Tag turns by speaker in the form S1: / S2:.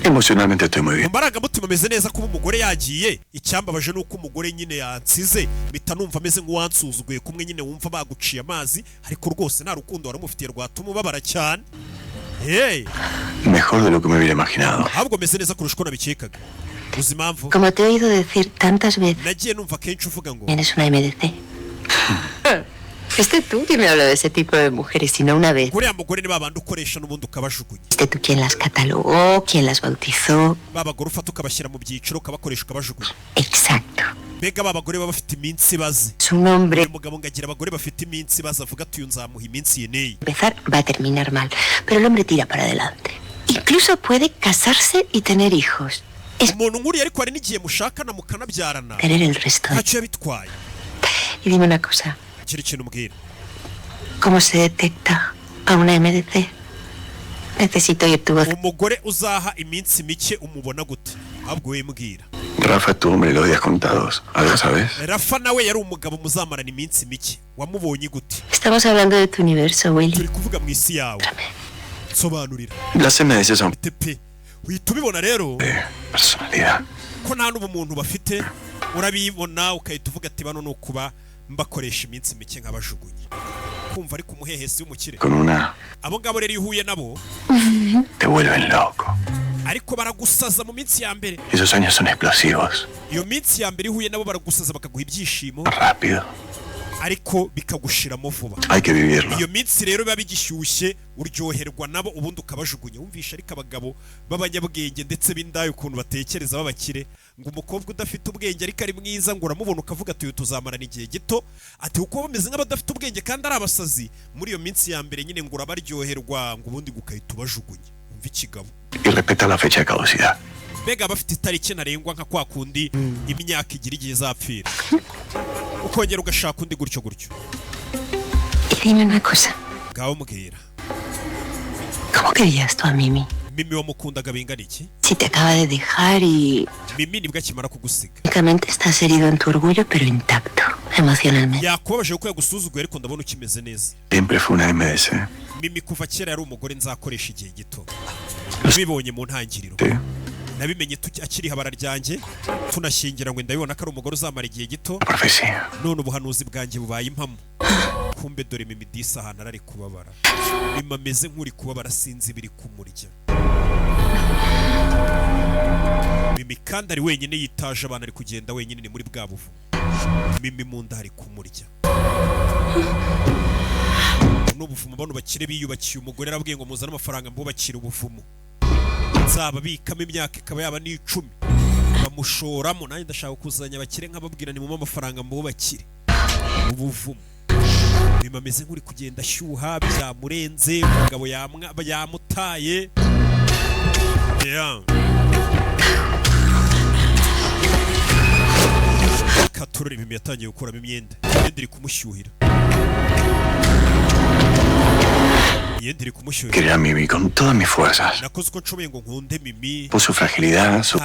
S1: Emocionalmente estoy muy
S2: mu
S1: bien.
S2: marangamutima ameze neza kuba umugore yagiye. Icyambabaje ni uko umugore nyine yansize mpita numva ameze nk'uwansuzuguye, kumwe nyine wumva baguciye amazi, ariko rwose nta rukundo waramufitiye rwatuma ubabara cyane. Hey,
S1: Mejor de lo que me hubiera imaginado.
S2: ahubwo meze neza kurusha uko nabikekaga. Uzi impamvu?
S3: Como te he oído decir tantas veces,
S2: Nagiye numva kenshi uvuga ngo
S3: eres una MDC. Este tú que me habla de ese tipo de mujeres, y no una vez.
S2: kuriya mugore ni babandi ukoresha n'ubundi ukabajugunya.
S3: Este tú quien las catalogó, quien las bautizó.
S2: Babagore ufata ukabashyira mu byiciro ukabakoresha ukabajugunya.
S3: Exacto.
S2: Mbega babagore baba bafite iminsi bazi.
S3: Su nombre,
S2: Uyu mugabo ngagira abagore bafite iminsi bazi, avuga ati uyu nzamuha iminsi ye n'iyi.
S3: empezar, va a terminar mal. Pero el hombre tira para adelante. Incluso puede casarse y tener hijos. Es
S2: Umuntu nkuriya ariko hari n'igihe mushakana mukanabyarana
S3: tener el resto.
S2: ntacyo yabitwaye.
S3: Y dime una cosa,
S2: Kiri ikintu umbwira.
S3: ¿cómo se detecta a una MDC? Necesito oír tu voz.
S2: Umugore uzaha iminsi mike umubona gute? Ahubwo we mbwira.
S1: Rafa es tu hombre, los días contados. ¿Algo sabes?
S2: Rafa nawe yari umugabo muzamarana iminsi mike, wamubonye gute?
S3: Estamos hablando de tu universo, Willy.
S2: Turi kuvuga mu isi yawe. Sobanurira.
S1: Las MDC son
S2: Tepe. Uhita ubibona rero
S1: de personalidad.
S2: ko nta n'ubumuntu bafite, urabibona ukahita uvuga ati bano ni ukuba mbakoresha iminsi mike nk'abajugunye. Kumva ariko umuhehesi w'umukire.
S1: Con una
S2: Abo ngabo rero iyo uhuye nabo
S1: te vuelven loco.
S2: ariko baragusaza mu minsi ya mbere.
S1: Esos años son explosivos.
S2: Iyo minsi ya mbere ihuye nabo baragusaza bakaguha ibyishimo,
S1: Rápido.
S2: ariko bikagushiramo vuba.
S1: Hay que vivirlo.
S2: Iyo minsi rero biba bigishyushye uryoherwa nabo ubundi ukabajugunya. Wumvisha ariko abagabo b'abanyabwenge ndetse b'indaya ukuntu batekereza b'abakire, ngo umukobwa udafite ubwenge ariko ari mwiza ngo uramubona ukavuga ati uyu tuzamarana igihe gito, ati uko bameze nk'abadafite ubwenge kandi ari abasazi. Muri iyo minsi ya mbere nyine ngo urabaryoherwa ngo ubundi gukahita ubajugunya. Umva ikigabo.
S1: Y respeta la fecha de caducidad.
S2: Mbega bafite itariki ntarengwa nka kwa kundi imyaka igira igihe izapfira, ukongera ugashaka undi gutyo gutyo.
S3: Y dime una cosa,
S2: Ngaho mbwira,
S3: ¿cómo querías tú a Mimi?
S2: Mimi wamukundaga bingana iki?
S3: Si te acaba de dejar y
S2: Mimi nibwo akimara kugusiga.
S3: únicamente estás herido en tu orgullo, pero intacto emocionalmente.
S2: Yakubabaje kuko yagusuzuguye ariko ndabona ukimeze neza.
S1: Siempre fue una MDC.
S2: Mimi kuva kera yari umugore nzakoresha igihe gito. Nabibonye mu ntangiriro.
S1: Sí.
S2: Nabimenye akiri habara ryanjye tunashyingira ngo ndabibona ko ari umugore uzamara igihe gito.
S1: La profecía.
S2: None ubuhanuzi bwanjye bubaye impamo. Kumbe dore Mimi disa ahantu arari kubabara. Mimi ameze nk'uri kubabara sinzi biri kumurya. Mimi kandi ari wenyine yitaje, abana ari kugenda wenyine ni muri bwa buvu. Mimi mu nda hari kumurya. N'ubuvumo bano bakire biyubakiye umugore arabwiye ngo muzane amafaranga mbubakire ubuvumo. Nzaba bikamo imyaka ikaba yaba ni 10. Bamushoramo, nanjye ndashaka kuzanya abakire nk'ababwira ni mu amafaranga mbubakire ubuvumo. Mimi ameze nk'uri kugenda ashyuha byamurenze, umugabo yamutaye. Yeah. Katurore Mimi yatangiye gukuramo imyenda. Imyenda iri kumushyuhira.
S1: Quería a Mimi con todas mis fuerzas.
S2: Nakoze uko nshoboye ngo nkunde Mimi.
S1: Por su fragilidad, su